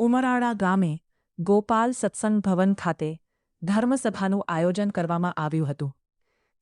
ઉમરાળા ગામે ગોપાલ સત્સંગ ભવન ખાતે ધર્મસભાનું આયોજન કરવામાં આવ્યું હતું.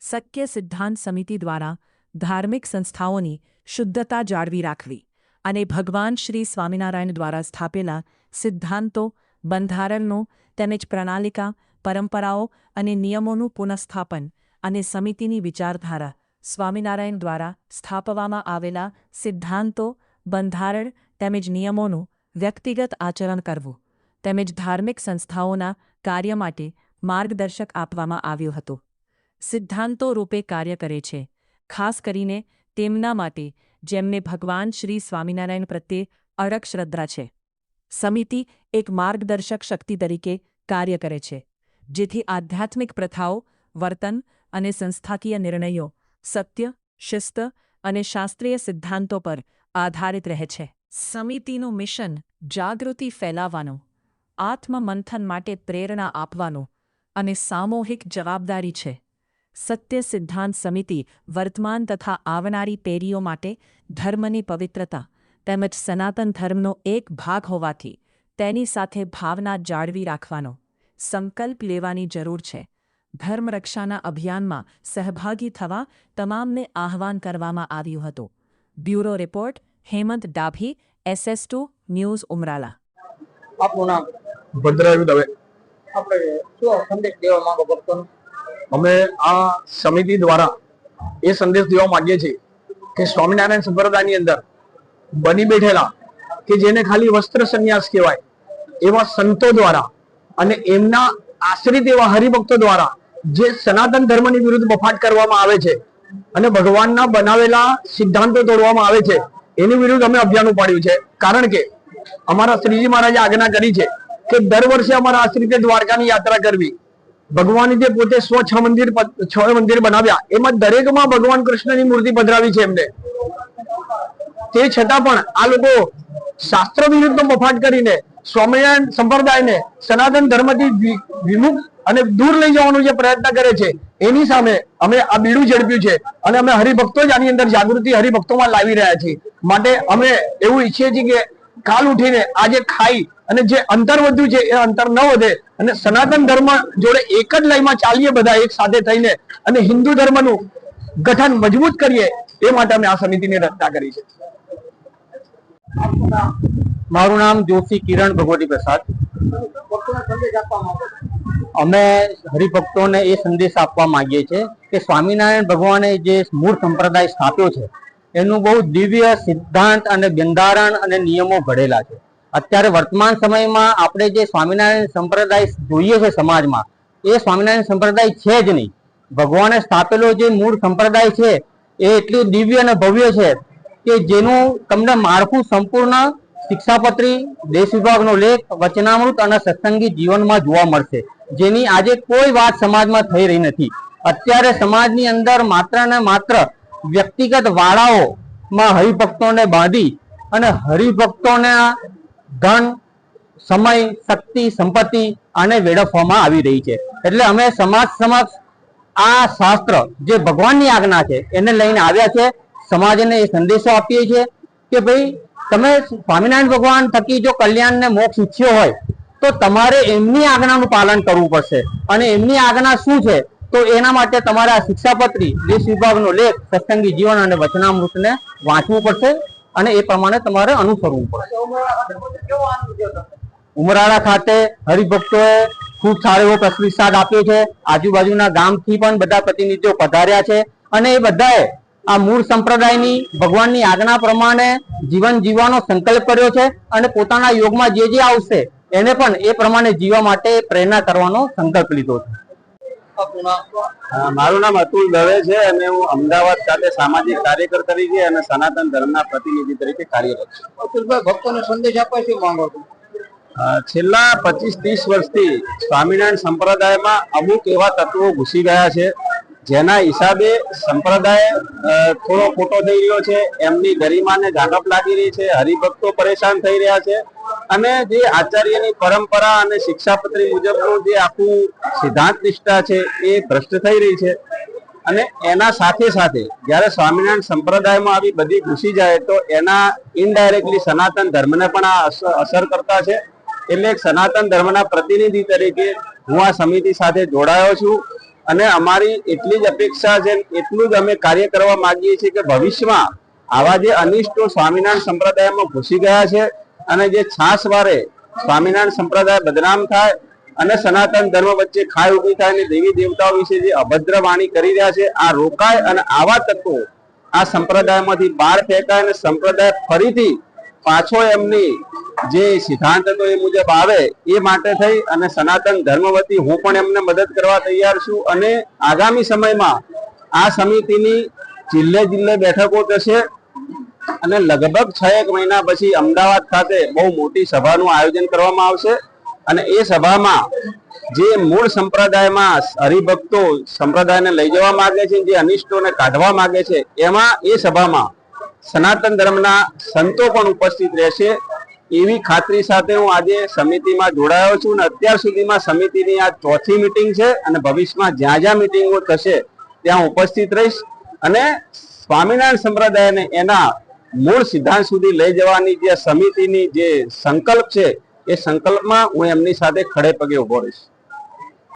સત્ય સિદ્ધાંત સમિતિ દ્વારા ધાર્મિક સંસ્થાઓની શુદ્ધતા જાળવી રાખવી અને ભગવાન શ્રી સ્વામિનારાયણ દ્વારા સ્થાપેલા સિદ્ધાંતો, બંધારણનો તેમજ પ્રણાલિકા, પરંપરાઓ અને નિયમોનું પુનઃસ્થાપન અને સમિતિની વિચારધારા, સ્વામિનારાયણ દ્વારા સ્થાપવામાં આવેલા સિદ્ધાંતો, બંધારણ તેમજ નિયમોનું વ્યક્તિગત આચરણ કરવું તેમજ ધાર્મિક સંસ્થાઓના કાર્ય માટે માર્ગદર્શક આપવામાં આવ્યું હતું. સિદ્ધાંતો રૂપે કાર્ય કરે છે, ખાસ કરીને તેમના માટે જેમને ભગવાન શ્રી સ્વામિનારાયણ પ્રત્યે અડગ શ્રદ્ધા છે. સમિતિ એક માર્ગદર્શક શક્તિ તરીકે કાર્ય કરે છે, જેથી આધ્યાત્મિક પ્રથાઓ, વર્તન અને સંસ્થાકીય નિર્ણયો સત્ય, શિસ્ત અને શાસ્ત્રીય સિદ્ધાંતો પર આધારિત રહે છે. સમિતિનું મિશન જાગૃતિ ફેલાવવાનું, આત્મમંથન માટે પ્રેરણા આપવાનું અને સામૂહિક જવાબદારી છે. સત્ય સિદ્ધાંત સમિતિ વર્તમાન તથા આવનારી પેઢીઓ માટે ધર્મની પવિત્રતા તેમજ સનાતન ધર્મનો એક ભાગ હોવાથી તેની સાથે ભાવના જાળવી રાખવાનો સંકલ્પ લેવાની જરૂર છે. ધર્મરક્ષાના અભિયાનમાં સહભાગી થવા તમામને આહવાન કરવામાં આવ્યું હતું. Bureau report Hemant Dabhi, SS2 news, Umrala. આપનું નામ? ભદ્રાયુ દવે. આપણે શું સંદેશ દેવા માંગો ભક્તોને? અમે આ સમિતિ દ્વારા એ સંદેશ દેવા માંગીએ છીએ કે સ્વામિનારાયણ સંપ્રદાયની અંદર બની બેઠેલા કે જેને ખાલી વસ્ત્ર સંન્યાસ કહેવાય એવા સંતો દ્વારા અને એમના આશ્રિત એવા હરિભક્તો દ્વારા જે સનાતન ધર્મની વિરુદ્ધ બફાટ કરવામાં આવે છે અને ભગવાનના બનાવેલા સિદ્ધાંતો તોડવામાં આવે છે, એની વિરુદ્ધ અમે અભિયાન ઉપાડ્યું છે. કારણ કે અમારા શ્રીજી મહારાજે આજ્ઞા કરી છે કે દર વર્ષે અમારા આશ્રિતે દ્વારકાની યાત્રા કરવી. ભગવાને જે પોતે છ મંદિર બનાવ્યા એમાં દરેકમાં ભગવાન કૃષ્ણની મૂર્તિ પધરાવી છે એમને. તે છતાં પણ આ લોકો શાસ્ત્ર વિરુદ્ધનો બફાટ કરીને સ્વામિનારાયણ સંપ્રદાયને સનાતન ધર્મથી વિમુખ અને દૂર લઈ જવાનો જે પ્રયત્ન કરે છે એની સામે અમે આ બીડું ઝડપ્યું છે અને અમે હરિભક્તો જ આની અંદર જાગૃતિ હરિભક્તોમાં લાવી રહ્યા છીએ. માટે અમે એવું ઈચ્છીએ છીએ કે કાલ ઉઠીને આજે ખાઈ અને જે અંતર વધ્યું છે એ અંતર ન વધે અને સનાતન ધર્મ જોડે એક જ લાઈનમાં ચાલીએ બધા એક સાથે થઈને અને હિન્દુ ધર્મનું ગઠન મજબૂત કરીએ, એ માટે અમે આ સમિતિની રચના કરી છે. મારું નામ જોશી કિરણ ભગવતી પ્રસાદ. અમે હરિભક્તોને એ સંદેશ આપવા માંગીએ છીએ કે સ્વામિનારાયણ ભગવાને જે મૂળ સંપ્રદાય સ્થાપ્યો છે એનું બહુ દિવ્ય સિદ્ધાંત અને બંધારણ અને નિયમો ઘડેલા છે. અત્યારે વર્તમાન સમયમાં આપણે જે સ્વામિનારાયણ સંપ્રદાય જોઈએ છે સમાજમાં, એ સ્વામિનારાયણ સંપ્રદાય છે જ નહીં. ભગવાને સ્થાપેલો જે મૂળ સંપ્રદાય છે એ એટલું દિવ્ય અને ભવ્ય છે કે જેનું તમને માળખું સંપૂર્ણ શિક્ષાપત્રી, દેશ વિભાગનો લેખ, વચનામૃત અને સત્સંગી જીવનમાં જોવા મળશે, જેની આજે કોઈ વાત સમાજમાં થઈ રહી નથી. અત્યારે સમાજની અંદર માત્ર ને માત્ર વ્યક્તિગત વાળાઓમાં હરિભક્તોને બાંધી અને હરિભક્તોને ધન, સમય, શક્તિ, સંપત્તિ આને વેડફવામાં આવી રહી છે. એટલે અમે સમાજ સમક્ષ આ શાસ્ત્ર જે ભગવાનની આજ્ઞા છે એને લઈને આવ્યા છે. સમાજને એ સંદેશો આપીએ છીએ કે ભાઈ તમે સ્વામિનારાયણ ભગવાન થકી જો કલ્યાણ ને મોક્ષ ઈચ્છ્યો હોય તો તમારે એમની આજ્ઞાનું પાલન કરવું પડશે. અને એમની આજ્ઞા શું છે તો એના માટે તમારે આ શિક્ષાપત્રી, દેશ વિભાગનો લેખ, સત્સંગી જીવન અને વચનામૃતને વાંચવું પડશે અને એ પ્રમાણે તમારે અનુસરવું પડશે. ઉમરાળા ખાતે હરિભક્તોએ ખૂબ સારો એવો પ્રતિસાદ આપ્યો છે. આજુબાજુના ગામથી પણ બધા પ્રતિનિધિઓ પધાર્યા છે અને એ બધાએ આ મૂળ સંપ્રદાયની ભગવાનની આજ્ઞા પ્રમાણે જીવન જીવવાનો સંકલ્પ કર્યો છે અને પોતાના યોગમાં જે જે આવશે એને પણ એ પ્રમાણે જીવવા માટે પ્રેરણા કરવાનો સંકલ્પ લીધો છે. મારું નામ અતુલ દવે છે અને હું અમદાવાદ ખાતે સામાજિક કાર્યકર તરીકે અને સનાતન ધર્મના પ્રતિનિધિ તરીકે કાર્યરત છું. અતુલભાઈ, ભક્તોને સંદેશ આપવા શું માંગો છો? છેલ્લા 25-30 વર્ષથી સ્વામિનારાયણ સંપ્રદાયમાં અમુક એવા તત્વો ઘૂસી ગયા છે જેના હિસાબે સંપ્રદાય થોડો ખોટો થઈ રહ્યો છે, એમની ગરિમાને ગાંડપ લાગી રહી છે, હરિભક્તો પરેશાન થઈ રહ્યા છે અને જે આચાર્યની પરંપરા અને શિક્ષાપત્રી મુજબનું જે આખું સિદ્ધાંત નિષ્ઠા છે એ ભ્રષ્ટ થઈ રહી છે. અને એના સાથે સાથે જ્યારે સ્વામિનારાયણ સંપ્રદાયમાં આવી બધી ઘૂસી જાય તો એના ઇનડાયરેક્ટલી સનાતન ધર્મને પણ આ અસર કરતા છે. એટલે એક સનાતન ધર્મના પ્રતિનિધિ તરીકે હું આ સમિતિ સાથે જોડાયો છું અને અમારી એટલી જ અપેક્ષા છે, એટલું જ અમે કાર્ય કરવા માંગીએ છીએ કે ભવિષ્યમાં આવા જે અનિષ્ટો સ્વામિનારાયણ સંપ્રદાયમાં ઘૂસી ગયા છે અને જે છાસવારે સ્વામિનારાયણ સંપ્રદાય બદનામ થાય અને સનાતન ધર્મ વચ્ચે ખાઈ ઉભી થાય અને દેવી દેવતાઓ વિશે જે અભદ્ર વાણી કરી રહ્યા છે, આ રોકાય અને આવા તત્વો આ સંપ્રદાયમાંથી બહાર ફેંકાય અને સંપ્રદાય ફરીથી પાછો એમની જે સિદ્ધાંત હતો એ મુજબ આવે એ માટે થઈ અને સનાતન ધર્મ વતી હું પણ એમને મદદ કરવા તૈયાર છું અને આગામી સમયમાં આ સમિતિની જિલ્લે બેઠકો થશે અને લગભગ 6 મહિના પછી અમદાવાદ ખાતે બહુ મોટી સભાનું આયોજન કરવામાં આવશે અને એ સભામાં જે મૂળ સંપ્રદાયમાં હરિભક્તો સંપ્રદાયને લઈ જવા માંગે છે, જે અનિષ્ટોને કાઢવા માંગે છે, એમાં એ સભામાં સનાતન ધર્મના સંતો પણ ઉપસ્થિત રહેશે એવી ખાતરી સાથે હું આજે સમિતિમાં જોડાયો છું અને અત્યાર સુધીમાં સમિતિની આ 4થી મીટિંગ છે અને ભવિષ્યમાં જ્યાં જ્યાં મીટિંગો થશે ત્યાં ઉપસ્થિત રહીશ અને સ્વામિનારાયણ સંપ્રદાયને એના મૂળ સિદ્ધાંત સુધી લઈ જવાની જે સમિતિની જે સંકલ્પ છે એ સંકલ્પમાં હું એમની સાથે ખડે પગે ઉભો રહીશ.